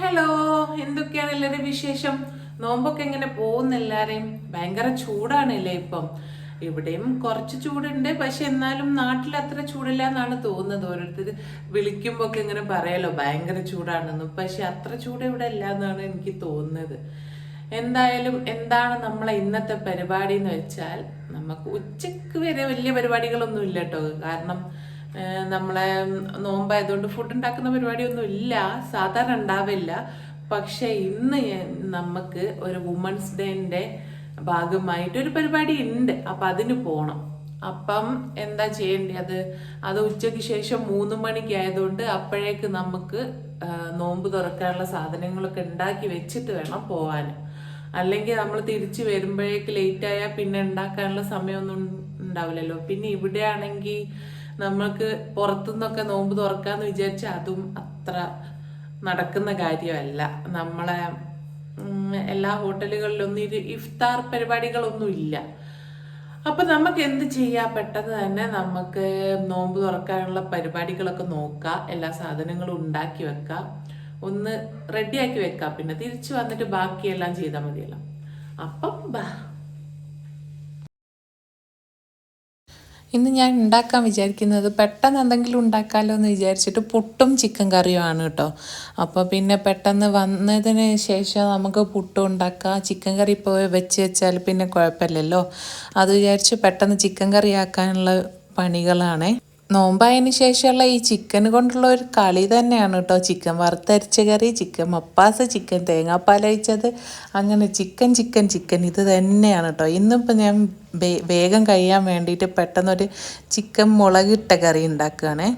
Hello, എന്തൊക്കെയാണ് എല്ലാവരും വിശേഷം? നോമ്പൊക്കെ എങ്ങനെ പോകുന്നു എല്ലാവരെയും? ഭയങ്കര ചൂടാണല്ലേ ഇപ്പം. ഇവിടെയും കുറച്ച് ചൂടുണ്ട്, പക്ഷെ എന്നാലും നാട്ടിൽ അത്ര ചൂടില്ല എന്നാണ് തോന്നുന്നത്. ഓരോരുത്തർ വിളിക്കുമ്പോൾ ഒക്കെ ഇങ്ങനെ പറയാലോ ഭയങ്കര ചൂടാണെന്ന്, പക്ഷെ അത്ര ചൂട് ഇവിടെ ഇല്ല എന്നാണ് എനിക്ക് തോന്നുന്നത്. എന്തായാലും എന്താണ് നമ്മളെ ഇന്നത്തെ പരിപാടി എന്ന് വെച്ചാൽ, നമുക്ക് ഉച്ചക്ക് വരെ വലിയ പരിപാടികളൊന്നും ഇല്ല കേട്ടോ. കാരണം നമ്മളെ നോമ്പായതുകൊണ്ട് ഫുഡ് ഉണ്ടാക്കുന്ന പരിപാടിയൊന്നും ഇല്ല, സാധാരണ ഉണ്ടാവില്ല. പക്ഷെ ഇന്ന് നമുക്ക് ഒരു വുമൻസ് ഡേന്റെ ഭാഗമായിട്ട് ഒരു പരിപാടി ഉണ്ട്, അപ്പം അതിന് പോകണം. അപ്പം എന്താ ചെയ്യേണ്ടത്? അത് ഉച്ചയ്ക്ക് ശേഷം 3 മണിക്ക് ആയതുകൊണ്ട് അപ്പോഴേക്ക് നമുക്ക് നോമ്പ് തുറക്കാനുള്ള സാധനങ്ങളൊക്കെ ഉണ്ടാക്കി വെച്ചിട്ട് വേണം പോവാൻ. അല്ലെങ്കിൽ നമ്മൾ തിരിച്ചു വരുമ്പോഴേക്ക് ലേറ്റ് ആയാൽ പിന്നെ ഉണ്ടാക്കാനുള്ള സമയമൊന്നും ഉണ്ടാവില്ലല്ലോ. പിന്നെ ഇവിടെയാണെങ്കിൽ നമ്മൾക്ക് പുറത്തുനിന്നൊക്കെ നോമ്പ് തുറക്കാന്ന് വിചാരിച്ചാൽ അതും അത്ര നടക്കുന്ന കാര്യമല്ല. നമ്മളെ എല്ലാ ഹോട്ടലുകളിലൊന്നും ഇത് ഇഫ്താർ പരിപാടികളൊന്നും ഇല്ല. അപ്പൊ നമുക്ക് എന്ത് ചെയ്യാം? പെട്ടെന്ന് തന്നെ നമുക്ക് നോമ്പ് തുറക്കാനുള്ള പരിപാടികളൊക്കെ നോക്കാം, എല്ലാ സാധനങ്ങളും ഉണ്ടാക്കി വെക്കാം, ഒന്ന് റെഡിയാക്കി വെക്കാം, പിന്നെ തിരിച്ചു വന്നിട്ട് ബാക്കിയെല്ലാം ചെയ്താൽ മതിയല്ലോ. അപ്പം ഇന്ന് ഞാൻ ഉണ്ടാക്കാൻ വിചാരിക്കുന്നത് പെട്ടെന്ന് എന്തെങ്കിലും ഉണ്ടാക്കാമല്ലോ എന്ന് വിചാരിച്ചിട്ട് പുട്ടും ചിക്കൻ കറിയുമാണ് കേട്ടോ. അപ്പോൾ പിന്നെ പെട്ടെന്ന് വന്നതിന് ശേഷം നമുക്ക് പുട്ടും ഉണ്ടാക്കാം, ചിക്കൻ കറി പോയി വെച്ചാൽ പിന്നെ കുഴപ്പമില്ലല്ലോ. അത് വിചാരിച്ച് പെട്ടെന്ന് ചിക്കൻ കറി ആക്കാനുള്ള പണികളാണേ. നോമ്പായതിന് ശേഷമുള്ള ഈ ചിക്കൻ കൊണ്ടുള്ള ഒരു കളി തന്നെയാണ് കേട്ടോ. ചിക്കൻ വറുത്തരച്ച കറി, ചിക്കൻ മപ്പാസ്, ചിക്കൻ തേങ്ങാപ്പാലൊഴിച്ചത്, അങ്ങനെ ചിക്കൻ ചിക്കൻ ചിക്കൻ ഇത് തന്നെയാണ് കേട്ടോ. ഇന്നിപ്പോൾ ഞാൻ വേഗം കഴിയാൻ വേണ്ടിയിട്ട് പെട്ടെന്നൊരു ചിക്കൻ മുളകിട്ട കറി ഉണ്ടാക്കുകയാണേ.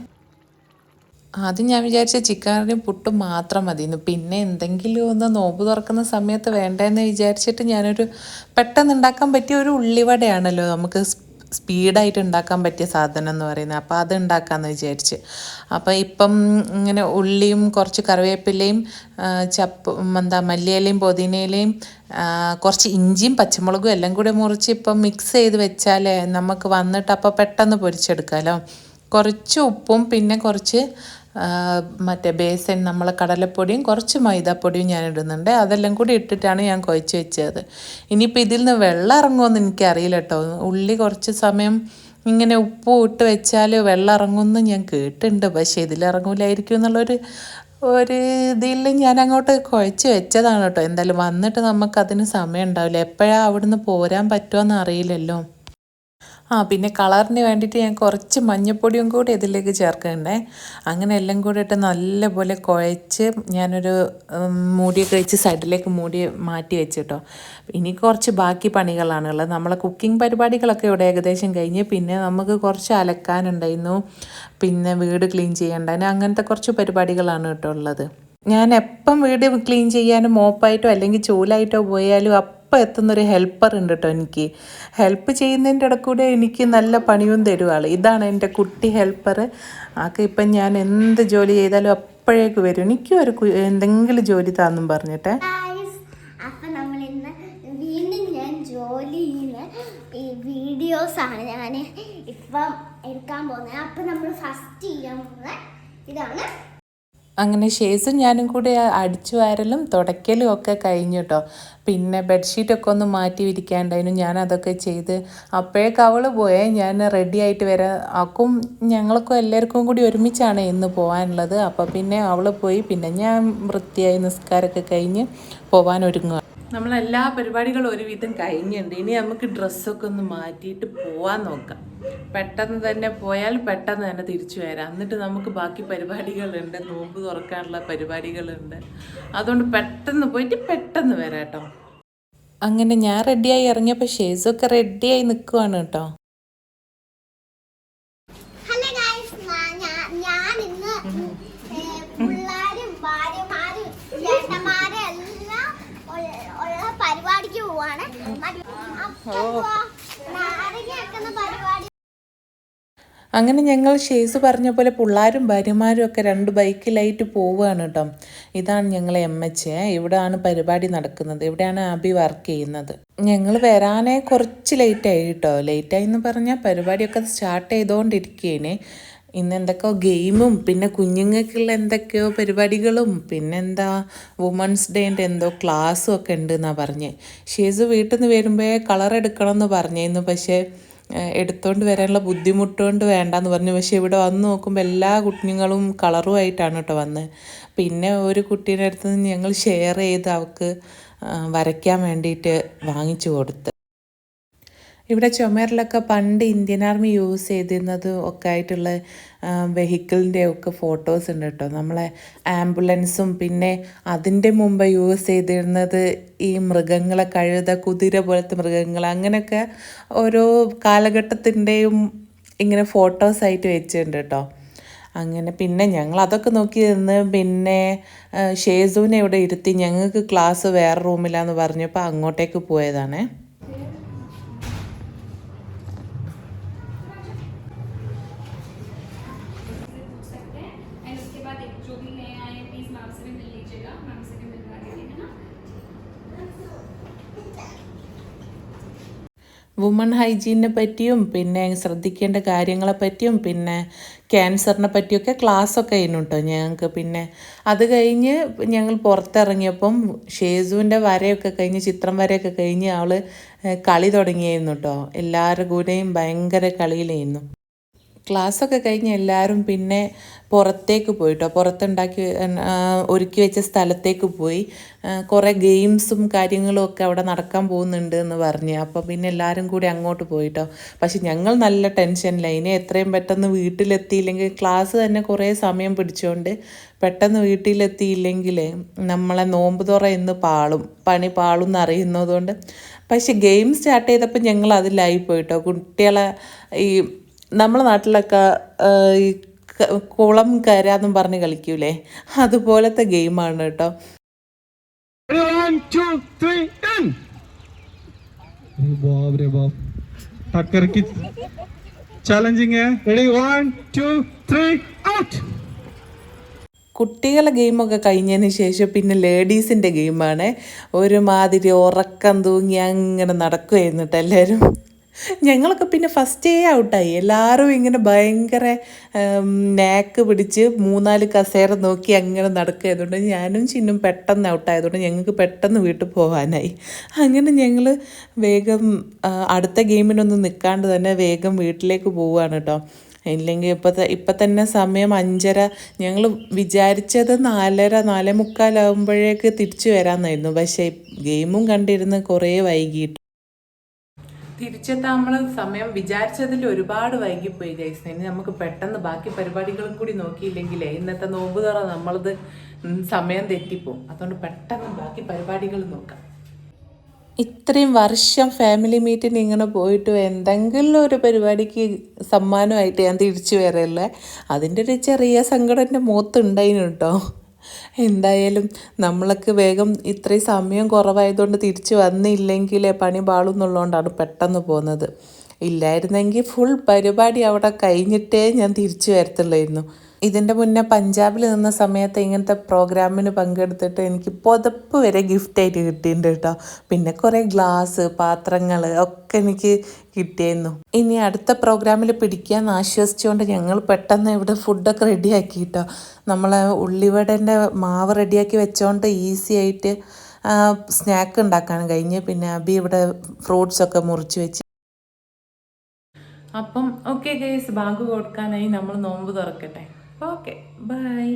ആദ്യം ഞാൻ വിചാരിച്ച ചിക്കൻ കറി പുട്ടും മാത്രം മതിയെന്ന്, പിന്നെ എന്തെങ്കിലും ഒന്ന് നോമ്പ് തുറക്കുന്ന സമയത്ത് വേണ്ടതെന്ന് വിചാരിച്ചിട്ട് ഞാനൊരു പെട്ടെന്ന് ഉണ്ടാക്കാൻ പറ്റിയ ഒരു ഉള്ളിവടയാണല്ലോ നമുക്ക് സ്പീഡായിട്ട് ഉണ്ടാക്കാൻ പറ്റിയ സാധനം എന്ന് പറയുന്നത്. അപ്പോൾ അത് ഉണ്ടാക്കാമെന്ന് വിചാരിച്ച്. അപ്പോൾ ഇപ്പം ഇങ്ങനെ ഉള്ളിയും കുറച്ച് കറിവേപ്പിലയും മല്ലിയിലയും പുതിനയിലയും കുറച്ച് ഇഞ്ചിയും പച്ചമുളകും എല്ലാം കൂടി മുറിച്ച് ഇപ്പം മിക്സ് ചെയ്ത് വെച്ചാൽ നമുക്ക് വന്നിട്ട് അപ്പോൾ പെട്ടെന്ന് പൊരിച്ചെടുക്കാമല്ലോ. കുറച്ച് ഉപ്പും പിന്നെ കുറച്ച് മറ്റേ ബേസൻ നമ്മളെ കടലപ്പൊടിയും കുറച്ച് മൈദാപ്പൊടിയും ഞാൻ ഇടുന്നുണ്ട്. അതെല്ലാം കൂടി ഇട്ടിട്ടാണ് ഞാൻ കുഴച്ച് വെച്ചത്. ഇനിയിപ്പോൾ ഇതിൽ നിന്ന് വെള്ളം ഇറങ്ങുമെന്ന് എനിക്കറിയില്ല കേട്ടോ. ഉള്ളി കുറച്ച് സമയം ഇങ്ങനെ ഉപ്പ് ഇട്ട് വെച്ചാൽ വെള്ളം ഇറങ്ങുമെന്ന് ഞാൻ കേട്ടിട്ടുണ്ട്, പക്ഷേ ഇതിലിറങ്ങൂലായിരിക്കും എന്നുള്ളൊരു ഇതിൽ ഞാൻ അങ്ങോട്ട് കുഴച്ച് വെച്ചതാണ് കേട്ടോ. എന്തായാലും വന്നിട്ട് നമുക്കതിന് സമയം ഉണ്ടാവില്ല, എപ്പോഴാണ് അവിടുന്ന് പോരാൻ പറ്റുമോയെന്ന് അറിയില്ലല്ലോ. പിന്നെ കളറിന് വേണ്ടിയിട്ട് ഞാൻ കുറച്ച് മഞ്ഞൾപ്പൊടിയും കൂടി ഇതിലേക്ക് ചേർക്കണ്ടേ. അങ്ങനെ എല്ലാം കൂടി ഇട്ട് നല്ലപോലെ കുഴച്ച് ഞാനൊരു മൂടിയൊക്കെ വെച്ച് സൈഡിലേക്ക് മൂടി മാറ്റി വെച്ചിട്ടോ. ഇനി കുറച്ച് ബാക്കി പണികളാണുള്ളത്. നമ്മളെ കുക്കിംഗ് പരിപാടികളൊക്കെ ഇവിടെ ഏകദേശം കഴിഞ്ഞ്, പിന്നെ നമുക്ക് കുറച്ച് അലക്കാനുണ്ടായിരുന്നു, പിന്നെ വീട് ക്ലീൻ ചെയ്യണ്ടായിരുന്നു, അങ്ങനത്തെ കുറച്ച് പരിപാടികളാണ് കേട്ടോ ഉള്ളത്. ഞാൻ എപ്പം വീട് ക്ലീൻ ചെയ്യാനും മോപ്പായിട്ടോ അല്ലെങ്കിൽ ചൂലായിട്ടോ പോയാലും അപ്പം എത്തുന്നൊരു ഹെൽപ്പർ ഉണ്ട് കേട്ടോ. എനിക്ക് ഹെൽപ്പ് ചെയ്യുന്നതിൻ്റെ ഇടക്കൂടെ എനിക്ക് നല്ല പണിയും തരുവാൾ. ഇതാണ് എൻ്റെ കുട്ടി ഹെൽപ്പർ. ആൾക്ക് ഇപ്പം ഞാൻ എന്ത് ജോലി ചെയ്താലും അപ്പോഴേക്ക് വരും, എനിക്കും ഒരു എന്തെങ്കിലും ജോലി താന്നും പറഞ്ഞിട്ടേ. അപ്പം നമ്മളിന്ന് വീണ്ടും ഞാൻ ജോലി ചെയ്യുന്ന ഈ വീഡിയോസാണ് ഞാൻ ഇപ്പം എടുക്കാൻ പോകുന്നത്. അപ്പം നമ്മൾ ഫസ്റ്റ് ചെയ്യാൻ പോകുന്നത് ഇതാണ്. അങ്ങനെ ഷേസും ഞാനും കൂടി അടിച്ചു വാരലും തുടയ്ക്കലും ഒക്കെ കഴിഞ്ഞു കേട്ടോ. പിന്നെ ബെഡ്ഷീറ്റൊക്കെ ഒന്ന് മാറ്റി വിരിക്കാണ്ടായിരുന്നു, ഞാൻ അതൊക്കെ ചെയ്ത് അപ്പോഴേക്ക് അവൾ പോയേ. ഞാൻ റെഡി ആയിട്ട് വരാം ആക്കും, ഞങ്ങൾക്കും എല്ലാവർക്കും കൂടി ഒരുമിച്ചാണ് ഇന്ന് പോകാനുള്ളത്. അപ്പോൾ പിന്നെ അവൾ പോയി, പിന്നെ ഞാൻ വൃത്തിയായി നിസ്കാരമൊക്കെ കഴിഞ്ഞ് പോകാൻ ഒരുങ്ങുക. നമ്മളെല്ലാ പരിപാടികളും ഒരുവിധം കഴിഞ്ഞിട്ടുണ്ട്. ഇനി നമുക്ക് ഡ്രസ്സൊക്കെ ഒന്ന് മാറ്റിയിട്ട് പോകാൻ നോക്കാം. പെട്ടെന്ന് തന്നെ പോയാൽ പെട്ടെന്ന് തന്നെ തിരിച്ചു വരാം. എന്നിട്ട് നമുക്ക് ബാക്കി പരിപാടികളുണ്ട്, നോമ്പ് തുറക്കാനുള്ള പരിപാടികളുണ്ട്. അതുകൊണ്ട് പെട്ടെന്ന് പോയിട്ട് പെട്ടെന്ന് വരാം കേട്ടോ. അങ്ങനെ ഞാൻ റെഡിയായി ഇറങ്ങിയപ്പോൾ ഷേസൊക്കെ റെഡിയായി നിൽക്കുവാണ് കേട്ടോ. പരിപാടിക്ക് പോവാണ്. അങ്ങനെ ഞങ്ങൾ ഷേസ് പറഞ്ഞ പോലെ പിള്ളേരും ഭാര്യമാരും ഒക്കെ 2 ബൈക്കിലായിട്ട് പോവുകയാണ് കേട്ടോ. ഇതാണ് ഞങ്ങളെ MH. ഇവിടെയാണ് പരിപാടി നടക്കുന്നത്, ഇവിടെയാണ് അബി വർക്ക് ചെയ്യുന്നത്. ഞങ്ങൾ വരാനേ കുറച്ച് ലേറ്റായി കേട്ടോ. ലേറ്റായി എന്ന് പറഞ്ഞാൽ പരിപാടിയൊക്കെ സ്റ്റാർട്ട് ചെയ്തുകൊണ്ടിരിക്കുകയാണ്. ഇന്ന് എന്തൊക്കെയോ ഗെയിമും പിന്നെ കുഞ്ഞുങ്ങൾക്കുള്ള എന്തൊക്കെയോ പരിപാടികളും പിന്നെന്താ വുമൻസ് ഡേൻ്റെ എന്തോ ക്ലാസ്സും ഒക്കെ ഉണ്ട് എന്നാണ് പറഞ്ഞത്. ഷീസ് വീട്ടിൽ നിന്ന് വരുമ്പോഴേ കളർ എടുക്കണം എന്ന് പറഞ്ഞിരുന്നു. പക്ഷേ എടുത്തോണ്ട് വരാനുള്ള ബുദ്ധിമുട്ടുകൊണ്ട് വേണ്ടാന്ന് പറഞ്ഞു. പക്ഷേ ഇവിടെ വന്ന് നോക്കുമ്പോൾ എല്ലാ കുഞ്ഞുങ്ങളും കളറുമായിട്ടാണ് കേട്ടോ വന്നത്. പിന്നെ ഒരു കുട്ടീൻ്റെ അടുത്ത് നിന്ന് ഞങ്ങൾ ഷെയർ ചെയ്ത് അവൾക്ക് വരയ്ക്കാൻ വേണ്ടിയിട്ട് വാങ്ങിച്ചു കൊടുത്ത്. ഇവിടെ ചുമരിലൊക്കെ പണ്ട് ഇന്ത്യൻ ആർമി യൂസ് ചെയ്തിരുന്നത് ഒക്കെ ആയിട്ടുള്ള വെഹിക്കിളിൻ്റെ ഒക്കെ ഫോട്ടോസ് ഉണ്ട് കേട്ടോ. നമ്മളെ ആംബുലൻസും പിന്നെ അതിൻ്റെ മുമ്പ് യൂസ് ചെയ്തിരുന്നത് ഈ മൃഗങ്ങളെ, കഴുത, കുതിര പോലത്തെ മൃഗങ്ങൾ, അങ്ങനെയൊക്കെ ഓരോ കാലഘട്ടത്തിൻ്റെയും ഇങ്ങനെ ഫോട്ടോസായിട്ട് വെച്ചിട്ടുണ്ട് കേട്ടോ. അങ്ങനെ പിന്നെ ഞങ്ങൾ അതൊക്കെ നോക്കി നിന്ന് പിന്നെ ഷേസുവിനെ ഇവിടെ ഇരുത്തി ഞങ്ങൾക്ക് ക്ലാസ് വേറെ റൂമിലാന്ന് പറഞ്ഞപ്പോൾ അങ്ങോട്ടേക്ക് പോയതാണേ. വുമൺ ഹൈജീനെ പറ്റിയും പിന്നെ ശ്രദ്ധിക്കേണ്ട കാര്യങ്ങളെ പറ്റിയും പിന്നെ ക്യാൻസറിനെ പറ്റിയൊക്കെ ക്ലാസ്സൊക്കെ ആയിരുന്നു കേട്ടോ ഞങ്ങൾക്ക്. പിന്നെ അത് കഴിഞ്ഞ് ഞങ്ങൾ പുറത്തിറങ്ങിയപ്പം ഷേസുവിൻ്റെ വരയൊക്കെ കഴിഞ്ഞ്, ചിത്രം വരയൊക്കെ കഴിഞ്ഞ് അവൾ കളി തുടങ്ങിയായിരുന്നു കേട്ടോ. എല്ലാവരുടെ കൂടെയും ഭയങ്കര കളിയിലായിരുന്നു. ക്ലാസ്സൊക്കെ കഴിഞ്ഞ് എല്ലാവരും പിന്നെ പുറത്തേക്ക് പോയിട്ടോ, പുറത്തുണ്ടാക്കി ഒരുക്കി വെച്ച സ്ഥലത്തേക്ക് പോയി. കുറേ ഗെയിംസും കാര്യങ്ങളും ഒക്കെ അവിടെ നടക്കാൻ പോകുന്നുണ്ട് എന്ന് പറഞ്ഞ്. അപ്പോൾ പിന്നെ എല്ലാവരും കൂടി അങ്ങോട്ട് പോയിട്ടോ. പക്ഷെ ഞങ്ങൾ നല്ല ടെൻഷനിലായി. ഇനി എത്രയും പെട്ടെന്ന് വീട്ടിലെത്തിയില്ലെങ്കിൽ ക്ലാസ് തന്നെ കുറേ സമയം പിടിച്ചുകൊണ്ട് പെട്ടെന്ന് വീട്ടിലെത്തിയില്ലെങ്കിൽ നമ്മളെ നോമ്പ് തുറ ഇന്ന് പണി പാളും എന്നറിയുന്നതുകൊണ്ട്. പക്ഷെ ഗെയിം സ്റ്റാർട്ട് ചെയ്തപ്പോൾ ഞങ്ങൾ അതിലായി പോയിട്ടോ. കുട്ടികളെ ഈ നമ്മളെ നാട്ടിലൊക്കെ ഈ കുളം കരാന്നും പറഞ്ഞ് കളിക്കൂലേ, അതുപോലത്തെ ഗെയിമാണ് കേട്ടോ. കുട്ടികളെ ഗെയിമൊക്കെ കഴിഞ്ഞതിന് ശേഷം പിന്നെ ലേഡീസിൻ്റെ ഗെയിമാണ്. ഒരുമാതിരി ഉറക്കം തൂങ്ങി അങ്ങനെ നടക്കുമായിരുന്നു കേട്ടോ എല്ലാവരും. ഞങ്ങളൊക്കെ പിന്നെ ഫസ്റ്റേ ഔട്ടായി. എല്ലാവരും ഇങ്ങനെ ഭയങ്കര നാക്ക് പിടിച്ച് 3-4 കസേര നോക്കി അങ്ങനെ നടക്കുകയായതുകൊണ്ട് ഞാനും ചിന്നും പെട്ടെന്ന് ഔട്ടായതുകൊണ്ട് ഞങ്ങൾക്ക് പെട്ടെന്ന് വീട്ടിൽ പോകാനായി. അങ്ങനെ ഞങ്ങൾ വേഗം അടുത്ത ഗെയിമിനൊന്നും നിൽക്കാണ്ട് തന്നെ വേഗം വീട്ടിലേക്ക് പോവുകയാണ് കേട്ടോ. ഇല്ലെങ്കിൽ ഇപ്പം തന്നെ സമയം 5:30. ഞങ്ങൾ വിചാരിച്ചത് 4:30 4:45 തിരിച്ചു വരാമെന്നായിരുന്നു. പക്ഷേ ഗെയിമും കണ്ടിരുന്ന് കുറേ വൈകിട്ട് തിരിച്ചെത്താൻ നമ്മൾ സമയം വിചാരിച്ചതിൽ ഒരുപാട് വൈകിപ്പോയി ഗൈസ്. ഇനി നമുക്ക് പെട്ടെന്ന് ബാക്കി പരിപാടികളും കൂടി നോക്കിയില്ലെങ്കിലേ ഇന്നത്തെ നോമ്പ് തുറ നമ്മളത് സമയം തെറ്റിപ്പോവും. അതുകൊണ്ട് പെട്ടെന്ന് ബാക്കി പരിപാടികൾ നോക്കാം. ഇത്രയും വർഷം ഫാമിലി മീറ്റിന് ഇങ്ങനെ പോയിട്ട് എന്തെങ്കിലും ഒരു പരിപാടിക്ക് സമ്മാനമായിട്ട് ഞാൻ തിരിച്ചു വരല്ലേ, അതിൻ്റെ ഒരു ചെറിയ സങ്കടം എൻ്റെ മുഖത്തുണ്ടായിരുന്നു കേട്ടോ. എന്തായാലും നമ്മളൊക്കെ വേഗം ഇത്രയും സമയം കുറവായതുകൊണ്ട് തിരിച്ച് വന്നില്ലെങ്കിൽ പണി പാളും എന്നുള്ളതുകൊണ്ടാണ് പെട്ടെന്ന് പോകുന്നത്. ഇല്ലായിരുന്നെങ്കിൽ ഫുൾ പരിപാടി അവിടെ കഴിഞ്ഞിട്ടേ ഞാൻ തിരിച്ചു വരത്തുള്ളായിരുന്നു. ഇതിൻ്റെ മുന്നേ പഞ്ചാബിൽ നിന്ന സമയത്ത് ഇങ്ങനത്തെ പ്രോഗ്രാമിന് പങ്കെടുത്തിട്ട് എനിക്ക് പുതപ്പ് വരെ ഗിഫ്റ്റായിട്ട് കിട്ടിയിട്ടുണ്ട് കേട്ടോ. പിന്നെ കുറേ ഗ്ലാസ്, പാത്രങ്ങൾ ഒക്കെ എനിക്ക് കിട്ടിയിരുന്നു. ഇനി അടുത്ത പ്രോഗ്രാമിൽ പിടിക്കാമെന്ന് ആശ്വസിച്ചുകൊണ്ട് ഞങ്ങൾ പെട്ടെന്ന് ഇവിടെ ഫുഡൊക്കെ റെഡിയാക്കി കേട്ടോ. നമ്മളെ ഉള്ളിവടേൻ്റെ മാവ് റെഡിയാക്കി വെച്ചോണ്ട് ഈസി ആയിട്ട് സ്നാക്ക് ഉണ്ടാക്കാൻ കഴിഞ്ഞ്. പിന്നെ അബി ഇവിടെ ഫ്രൂട്ട്സൊക്കെ മുറിച്ച് വെച്ച്. അപ്പം ഓക്കെ ഗൈസ്, ബാങ്ക് കൊടുക്കാനായി, നമ്മൾ നോമ്പ് തുറക്കട്ടെ. Okay, by.